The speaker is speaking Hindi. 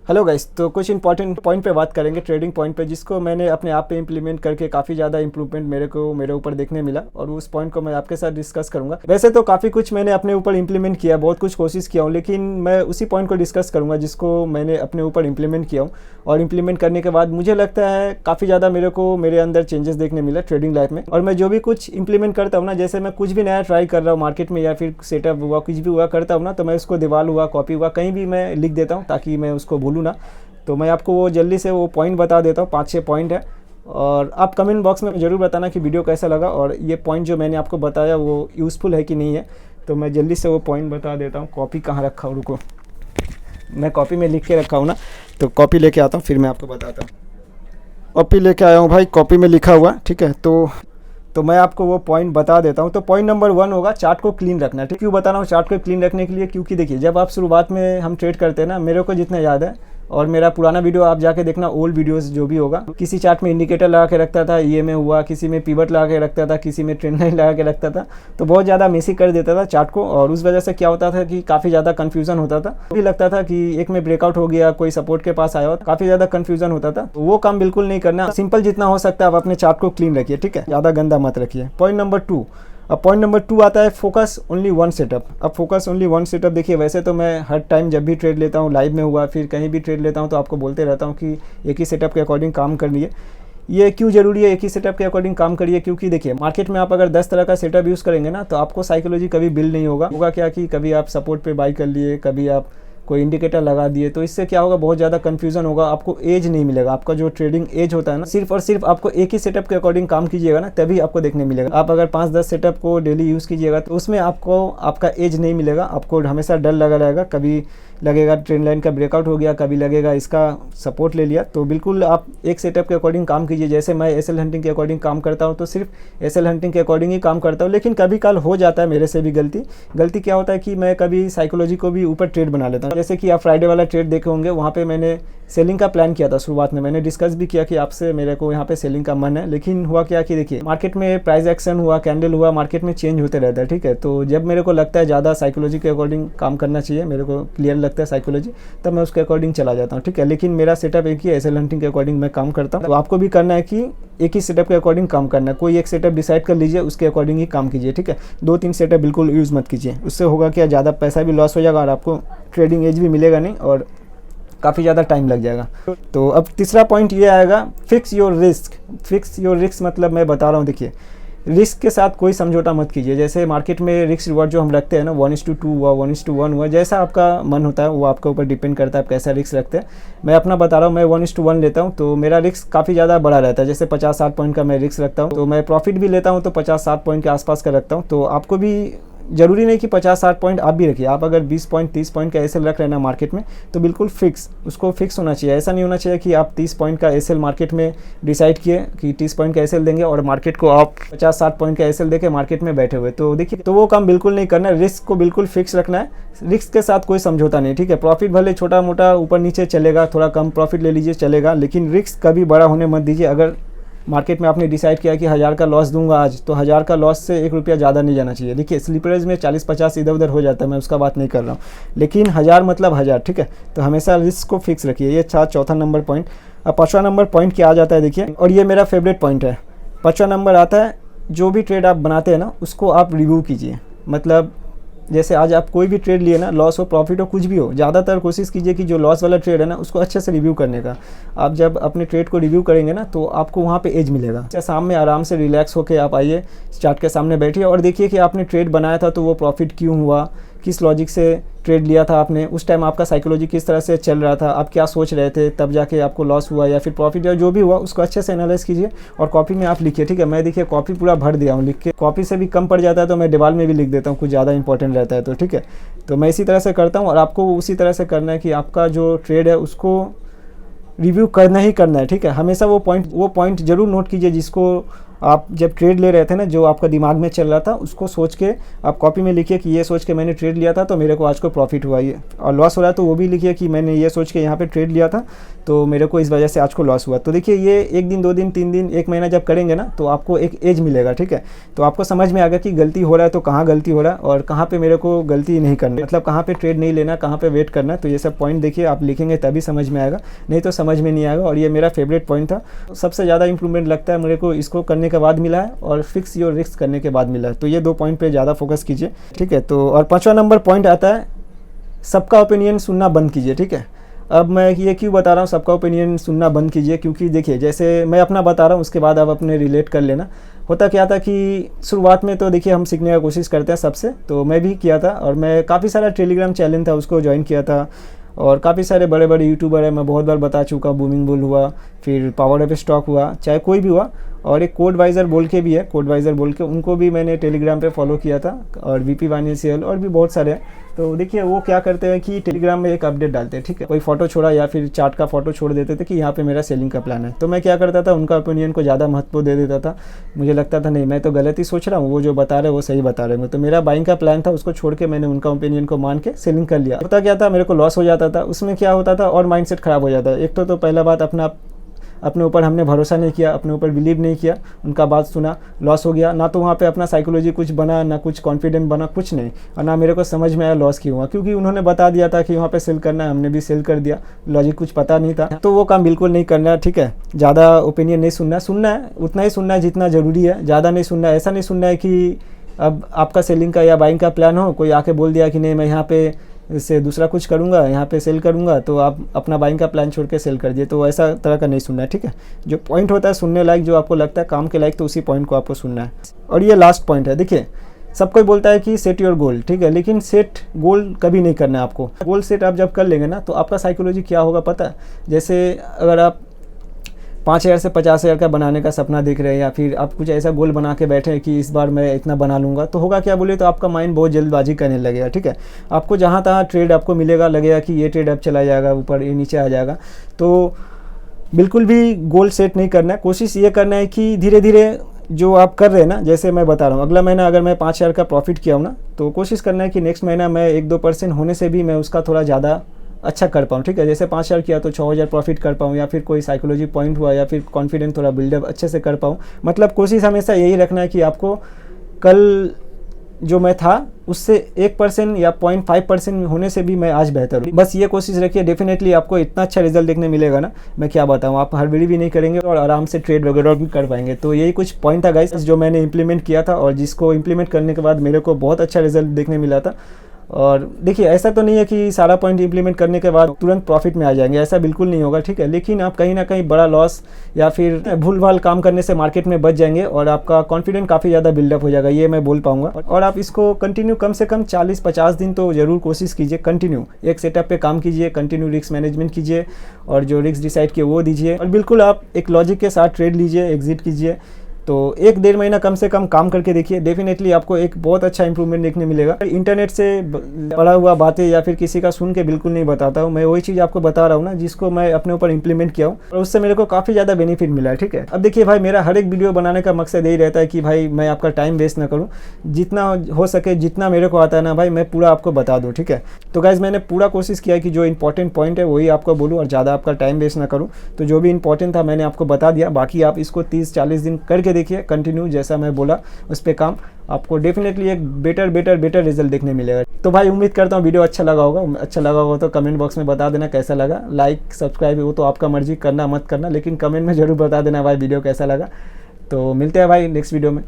हेलो गाइस, तो कुछ इंपॉर्टेंट पॉइंट पे बात करेंगे, ट्रेडिंग पॉइंट पे, जिसको मैंने अपने आप पे इम्प्लीमेंट करके काफ़ी ज़्यादा इंप्रूवमेंट मेरे ऊपर देखने मिला और उस पॉइंट को मैं आपके साथ डिस्कस करूंगा। वैसे तो काफ़ी कुछ मैंने अपने ऊपर इंप्लीमेंट किया, बहुत कुछ कोशिश किया हूँ, लेकिन मैं उसी पॉइंट को डिस्कस करूँगा जिसको मैंने अपने ऊपर इम्प्लीमेंट किया हूँ। और इम्प्लीमेंट करने के बाद मुझे लगता है काफ़ी ज़्यादा मेरे अंदर चेंजेस देखने मिला ट्रेडिंग लाइफ में। और मैं जो भी कुछ इंप्लीमेंट करता हूँ ना, जैसे मैं कुछ भी नया ट्राई कर रहा हूँ मार्केट में या फिर सेटअप हुआ, कुछ भी हुआ करता हूँ ना, तो मैं उसको दीवार हुआ, कॉपी हुआ, कहीं भी मैं लिख देता हूँ ताकि मैं उसको भूलूँ ना। तो मैं आपको वो जल्दी से वो पॉइंट बता देता हूँ, 5-6 पॉइंट है। और आप कमेंट बॉक्स में ज़रूर बताना कि वीडियो कैसा लगा और ये पॉइंट जो मैंने आपको बताया वो यूज़फुल है कि नहीं है। तो मैं जल्दी से वो पॉइंट बता देता हूँ। कॉपी कहाँ रखा हूँ, रुको, मैं कॉपी में लिख के रखा हूँ ना, तो कॉपी लेके आता हूँ फिर मैं आपको बताता हूँ। कॉपी लेके आया हूँ भाई, कॉपी में लिखा हुआ, ठीक है। तो मैं आपको वो पॉइंट बता देता हूँ। तो पॉइंट नंबर 1 होगा चार्ट को क्लीन रखना। ठीक, क्यों बता रहा हूँ चार्ट को क्लीन रखने के लिए? क्योंकि देखिए, जब आप शुरुआत में हम ट्रेड करते हैं ना, मेरे को जितना याद है, और मेरा पुराना वीडियो आप जाके देखना, ओल्ड वीडियोस जो भी होगा, किसी चार्ट में इंडिकेटर लगा के रखता था, ये में हुआ, किसी में पिवट लगा के रखता था, किसी में ट्रेंड लाइन लगा के रखता था, तो बहुत ज़्यादा मेसी कर देता था चार्ट को। और उस वजह से क्या होता था कि काफ़ी ज़्यादा कन्फ्यूजन होता था, भी लगता था कि एक में ब्रेकआउट हो गया, कोई सपोर्ट के पास आया हो, काफ़ी ज़्यादा कन्फ्यूजन होता था। तो वो काम बिल्कुल नहीं करना, सिंपल जितना हो सकता है आप अपने चार्ट को क्लीन रखिए, ठीक है, ज़्यादा गंदा मत रखिए। पॉइंट नंबर 2, अब पॉइंट नंबर 2 आता है फोकस ओनली वन सेटअप। अब फोकस ओनली वन सेटअप, देखिए वैसे तो मैं हर टाइम जब भी ट्रेड लेता हूँ, लाइव में हुआ फिर कहीं भी ट्रेड लेता हूँ, तो आपको बोलते रहता हूँ कि एक ही सेटअप के अकॉर्डिंग काम करनी है। ये क्यों ज़रूरी है एक ही सेटअप के अकॉर्डिंग काम करिए? क्योंकि देखिए, मार्केट में आप अगर 10 तरह का सेटअप यूज़ करेंगे ना, तो आपको साइकोलॉजी कभी बिल्ड नहीं होगा क्या कि कभी आप सपोर्ट पे बाई कर लिए, कभी आप कोई इंडिकेटर लगा दिए, तो इससे क्या होगा, बहुत ज़्यादा कन्फ्यूजन होगा, आपको एज नहीं मिलेगा। आपका जो ट्रेडिंग एज होता है ना, सिर्फ और सिर्फ आपको एक ही सेटअप के अकॉर्डिंग काम कीजिएगा ना, तभी आपको देखने मिलेगा। आप अगर 5-10 सेटअप को डेली यूज़ कीजिएगा तो उसमें आपको आपका एज नहीं मिलेगा, आपको हमेशा डर लगा रहेगा। कभी लगेगा ट्रेंड लाइन का ब्रेकआउट हो गया, कभी लगेगा इसका सपोर्ट ले लिया। तो बिल्कुल आप एक सेटअप के अकॉर्डिंग काम कीजिए। जैसे मैं एसएल हंटिंग के अकॉर्डिंग काम करता हूँ, तो सिर्फ एसएल हंटिंग के अकॉर्डिंग ही काम करता हूँ। लेकिन कभी कल हो जाता है मेरे से भी गलती क्या होता है कि मैं कभी साइकोलॉजी को भी ऊपर ट्रेड बना लेता हूँ। जैसे कि आप फ्राइडे वाला ट्रेड देखे होंगे, वहाँ पे मैंने सेलिंग का प्लान किया था। शुरुआत में मैंने डिस्कस भी किया कि आपसे मेरे को यहाँ पे सेलिंग का मन है, लेकिन हुआ क्या कि देखिए, मार्केट में प्राइस एक्शन हुआ, कैंडल हुआ, मार्केट में चेंज होते रहता है, ठीक है। तो जब मेरे को लगता है ज़्यादा साइकोलॉजी के अकॉर्डिंग काम करना चाहिए, मेरे को क्लियर लगता है साइकोलॉजी, तब मैं उसके अकॉर्डिंग चला जाता हूँ, ठीक है। लेकिन मेरा सेटअप एक ही है, एसएल हंटिंग के अकॉर्डिंग मैं काम करता हूँ। तो आपको भी करना है कि एक ही सेटअप के अकॉर्डिंग काम करना है। कोई एक सेटअप डिसाइड कर लीजिए, उसके अकॉर्डिंग ही काम कीजिए, ठीक है। 2-3 सेटअप बिल्कुल यूज़ मत कीजिए, उससे होगा क्या, ज़्यादा पैसा भी लॉस हो जाएगा और आपको ट्रेडिंग एज भी मिलेगा नहीं और काफ़ी ज़्यादा टाइम लग जाएगा। तो अब तीसरा पॉइंट ये आएगा, fix your risk. Fix your risk मतलब मैं बता रहा हूँ, देखिए, रिस्क के साथ कोई समझौता मत कीजिए। जैसे मार्केट में रिस्क रिवॉर्ड जो हम रखते हैं ना, 1:2 हुआ, 1:1 हुआ, जैसा आपका मन होता है वो आपके ऊपर डिपेंड करता है आप कैसा रिस्क रखते हैं। मैं अपना बता रहा हूँ, मैं 1:1 लेता हूँ, तो मेरा रिस्क काफ़ी ज़्यादा बड़ा रहता है। जैसे 50-60 पॉइंट का मैं रिस्क रखता हूँ, तो मैं प्रॉफिट भी लेता हूँ तो 50-60 पॉइंट के आसपास का रखता हूँ। तो आपको भी ज़रूरी नहीं कि 50-60 पॉइंट आप भी रखिए। आप अगर 20 पॉइंट 30 पॉइंट का एसएल रख रहे हैं ना मार्केट में, तो बिल्कुल उसको फिक्स होना चाहिए। ऐसा नहीं होना चाहिए कि आप 30 पॉइंट का एसएल मार्केट में डिसाइड किए कि 30 पॉइंट का एसएल देंगे और मार्केट को आप 50-60 पॉइंट का एसएल देके मार्केट में बैठे हुए। तो देखिए, तो वो काम बिल्कुल नहीं करना है। रिस्क को बिल्कुल फिक्स रखना है, रिस्क के साथ कोई समझौता नहीं, ठीक है। प्रॉफिट भले छोटा मोटा ऊपर नीचे चलेगा, थोड़ा कम प्रॉफिट ले लीजिए चलेगा, लेकिन रिस्क कभी बड़ा होने मत दीजिए। अगर मार्केट में आपने डिसाइड किया कि 1000 का लॉस दूंगा आज, तो 1000 का लॉस से 1 रुपया ज़्यादा नहीं जाना चाहिए। देखिए, स्लीपरेज में 40-50 इधर उधर हो जाता है, मैं उसका बात नहीं कर रहा हूँ, लेकिन 1000 मतलब 1000, ठीक है। तो हमेशा रिस्क को फिक्स रखिए। ये था चौथा नंबर पॉइंट। अब 5वां नंबर पॉइंट क्या आ जाता है, देखिए, और ये मेरा फेवरेट पॉइंट है। 5वां नंबर आता है, जो भी ट्रेड आप बनाते हैं ना, उसको आप रिव्यू कीजिए। मतलब जैसे आज आप कोई भी ट्रेड लिए ना, लॉस हो प्रॉफिट हो कुछ भी हो, ज़्यादातर कोशिश कीजिए कि जो लॉस वाला ट्रेड है ना, उसको अच्छे से रिव्यू करने का। आप जब अपने ट्रेड को रिव्यू करेंगे ना, तो आपको वहाँ पे एज मिलेगा। अच्छा, शाम में आराम से रिलैक्स होकर आप आइए, चार्ट के सामने बैठिए और देखिए कि आपने ट्रेड बनाया था तो वो प्रॉफिट क्यों हुआ, किस लॉजिक से ट्रेड लिया था आपने, उस टाइम आपका साइकोलॉजी किस तरह से चल रहा था, आप क्या सोच रहे थे, तब जाके आपको लॉस हुआ या फिर प्रॉफिट या जो भी हुआ, उसको अच्छे से एनालाइज कीजिए और कॉपी में आप लिखिए, ठीक है। मैं देखिए कॉपी पूरा भर दिया हूँ लिख के। कॉपी से भी कम पड़ जाता है तो मैं दीवार में भी लिख देता हूँ, कुछ ज़्यादा इंपॉर्टेंट रहता है तो, ठीक है। तो मैं इसी तरह से करता हूँ और आपको उसी तरह से करना है कि आपका जो ट्रेड है उसको रिव्यू करना ही करना है, ठीक है। हमेशा वो पॉइंट ज़रूर नोट कीजिए जिसको आप जब ट्रेड ले रहे थे ना, जो आपका दिमाग में चल रहा था उसको सोच के आप कॉपी में लिखिए कि ये सोच के मैंने ट्रेड लिया था तो मेरे को आज को प्रॉफिट हुआ ये, और लॉस हो रहा है तो वो भी लिखिए कि मैंने ये सोच के यहाँ पे ट्रेड लिया था तो मेरे को इस वजह से आज को लॉस हुआ। तो देखिए ये 1 दिन 2 दिन 3 दिन 1 महीना जब करेंगे ना तो आपको एक एज मिलेगा, ठीक है। तो आपको समझ में आएगा कि गलती हो रहा है तो कहाँ गलती हो रहा है और कहाँ पे मेरे को गलती नहीं करनी, मतलब कहाँ पे ट्रेड नहीं लेना, कहाँ पे वेट करना। तो ये सब पॉइंट देखिए आप लिखेंगे तभी समझ में आएगा, नहीं तो समझ में नहीं आएगा। और ये मेरा फेवरेट पॉइंट था, सबसे ज़्यादा इंप्रूवमेंट लगता है मेरे को इसको करने के बाद मिला है और फिक्स योर रिस्क करने के बाद मिला है। तो ये 2 पॉइंट पे ज़्यादा फोकस कीजिए, ठीक है। तो और 5वां नंबर पॉइंट आता है, सबका ओपिनियन सुनना बंद कीजिए, ठीक है। अब मैं ये क्यों बता रहा हूँ सबका ओपिनियन सुनना बंद कीजिए, क्योंकि देखिए जैसे मैं अपना बता रहा हूँ उसके बाद आप अपने रिलेट कर लेना। होता क्या था कि शुरुआत में तो देखिए हम सीखने का कोशिश करते हैं सबसे, तो मैं भी किया था और मैं काफ़ी सारा टेलीग्राम चैनल था उसको ज्वाइन किया था और काफ़ी सारे बड़े बड़े यूट्यूबर हैं, मैं बहुत बार बता चुका, बूमिंग बुल हुआ, फिर पावर अप स्टॉक हुआ, चाहे कोई भी हुआ। और एक कोडवाइज़र बोल के भी है, कोडवाइज़र बोल के उनको भी मैंने टेलीग्राम पे फॉलो किया था, और वीपी फाइनेंशियल और भी बहुत सारे हैं। तो देखिए वो क्या करते हैं कि टेलीग्राम में एक अपडेट डालते हैं, ठीक है, कोई फोटो छोड़ा या फिर चार्ट का फोटो छोड़ देते थे कि यहाँ पे मेरा सेलिंग का प्लान है। तो मैं क्या करता था, उनका ओपिनियन को ज़्यादा महत्व दे देता था। मुझे लगता था नहीं मैं तो गलत ही सोच रहा हूँ, वो जो बता रहे हैं वो सही बता रहे हैं। तो मेरा बाइंग का प्लान था, उसको छोड़ के मैंने उनका ओपिनियन को मान के सेलिंग कर लिया। होता क्या था, मेरे को लॉस हो जाता था, उसमें क्या होता था और माइंडसेट ख़राब हो जाता है। एक तो पहला बात अपने ऊपर हमने भरोसा नहीं किया, अपने ऊपर बिलीव नहीं किया, उनका बात सुना, लॉस हो गया। ना तो वहाँ पे अपना साइकोलॉजी कुछ बना, ना कुछ कॉन्फिडेंट बना, कुछ नहीं। और ना मेरे को समझ में आया लॉस क्यों हुआ, क्योंकि उन्होंने बता दिया था कि वहाँ पे सेल करना है, हमने भी सेल कर दिया, लॉजिक कुछ पता नहीं था। तो वो काम बिल्कुल नहीं करना, ठीक है। ज़्यादा ओपिनियन नहीं सुनना है उतना ही सुनना है जितना ज़रूरी है, ज़्यादा नहीं सुनना है। ऐसा नहीं सुनना है कि अब आपका सेलिंग का या बाइंग का प्लान हो, कोई आके बोल दिया कि नहीं मैं यहाँ पे इससे दूसरा कुछ करूँगा, यहाँ पे सेल करूँगा, तो आप अपना बाइंग का प्लान छोड़ के सेल कर दिए। तो ऐसा तरह का नहीं सुनना है, ठीक है। जो पॉइंट होता है सुनने लायक, जो आपको लगता है काम के लायक, तो उसी पॉइंट को आपको सुनना है। और ये लास्ट पॉइंट है, देखिए सब कोई बोलता है कि सेट योर गोल, ठीक है, लेकिन सेट गोल कभी नहीं करना है आपको। गोल सेट आप जब कर लेंगे ना तो आपका साइकोलॉजी क्या होगा पता है। जैसे अगर आप 5,000 से 50,000 का बनाने का सपना देख रहे हैं, या फिर आप कुछ ऐसा गोल बना के बैठे हैं कि इस बार मैं इतना बना लूँगा, तो होगा क्या बोले तो आपका माइंड बहुत जल्दबाजी करने लगेगा, ठीक है। आपको जहाँ तहाँ ट्रेड आपको मिलेगा, लगेगा कि ये ट्रेड अब चला जाएगा ऊपर, ये नीचे आ जाएगा। तो बिल्कुल भी गोल सेट नहीं करना है। कोशिश ये करना है कि धीरे धीरे जो आप कर रहे हैं ना, जैसे मैं बता रहा हूँ, अगला महीना अगर मैं 5,000 का प्रॉफिट किया हूँ ना, तो कोशिश करना है कि नेक्स्ट महीना मैं 1-2% होने से भी मैं उसका थोड़ा ज़्यादा अच्छा कर पाऊँ, ठीक है। जैसे 5,000 किया तो 6,000 प्रॉफिट कर पाऊँ, या फिर कोई साइकोलॉजी पॉइंट हुआ, या फिर कॉन्फिडेंस थोड़ा बिल्डअप अच्छे से कर पाऊँ। मतलब कोशिश हमेशा यही रखना है कि आपको कल जो मैं था उससे 1% या 0.5% होने से भी मैं आज बेहतर हूँ। बस ये कोशिश रखिए, डेफिनेटली आपको इतना अच्छा रिजल्ट देखने मिलेगा ना, मैं क्या बताऊँ। आप हड़बड़ी भी नहीं करेंगे और आराम से ट्रेड वगैरह भी कर पाएंगे। तो यही कुछ पॉइंट था गाइस जो मैंने इंप्लीमेंट किया था, और जिसको इंप्लीमेंट करने के बाद मेरे को बहुत अच्छा रिजल्ट देखने मिला था। और देखिए ऐसा तो नहीं है कि सारा पॉइंट इंप्लीमेंट करने के बाद तुरंत प्रॉफिट में आ जाएंगे, ऐसा बिल्कुल नहीं होगा, ठीक है। लेकिन आप कहीं ना कहीं बड़ा लॉस या फिर भूल भाल काम करने से मार्केट में बच जाएंगे, और आपका कॉन्फिडेंस काफ़ी ज़्यादा बिल्डअप हो जाएगा, ये मैं बोल पाऊंगा। और आप इसको कंटिन्यू कम से कम 40-50 दिन तो ज़रूर कोशिश कीजिए, कंटिन्यू एक सेटअप पे काम कीजिए, कंटिन्यू रिस्क मैनेजमेंट कीजिए, और जो रिस्क डिसाइड किए वो दीजिए, और बिल्कुल आप एक लॉजिक के साथ ट्रेड लीजिए, एग्जिट कीजिए। तो 1-1.5 महीना कम से कम काम करके देखिए, डेफिनेटली आपको एक बहुत अच्छा इंप्रूवमेंट देखने मिलेगा। इंटरनेट से पढ़ा हुआ बातें या फिर किसी का सुन के बिल्कुल नहीं बताता हूँ, मैं वही चीज़ आपको बता रहा हूँ ना जिसको मैं अपने ऊपर इंप्लीमेंट किया हूँ, और उससे मेरे को काफ़ी ज़्यादा बेनिफिट मिला है, ठीक है। अब देखिए भाई, मेरा हर एक वीडियो बनाने का मकसद यही रहता है कि भाई मैं आपका टाइम वेस्ट ना करूँ, जितना हो सके जितना मेरे को आता है ना भाई, मैं पूरा आपको बता दूँ, ठीक है। तो गाइज मैंने पूरा कोशिश किया कि जो इंपॉर्टेंट पॉइंट है वही आपको बोलूँ, और ज़्यादा आपका टाइम वेस्ट ना करूँ। तो जो भी इंपॉर्टेंट था मैंने आपको बता दिया, बाकी आप इसको 30-40 दिन करके देखिए कंटिन्यू, जैसा मैं बोला उस पे काम, आपको डेफिनेटली एक बेटर रिजल्ट देखने मिलेगा। तो भाई उम्मीद करता हूँ वीडियो अच्छा लगा होगा तो कमेंट बॉक्स में बता देना कैसा लगा। लाइक सब्सक्राइब वो तो आपका मर्जी, करना मत करना, लेकिन कमेंट में जरूर बता देना भाई वीडियो कैसा लगा। तो मिलते हैं भाई नेक्स्ट वीडियो में।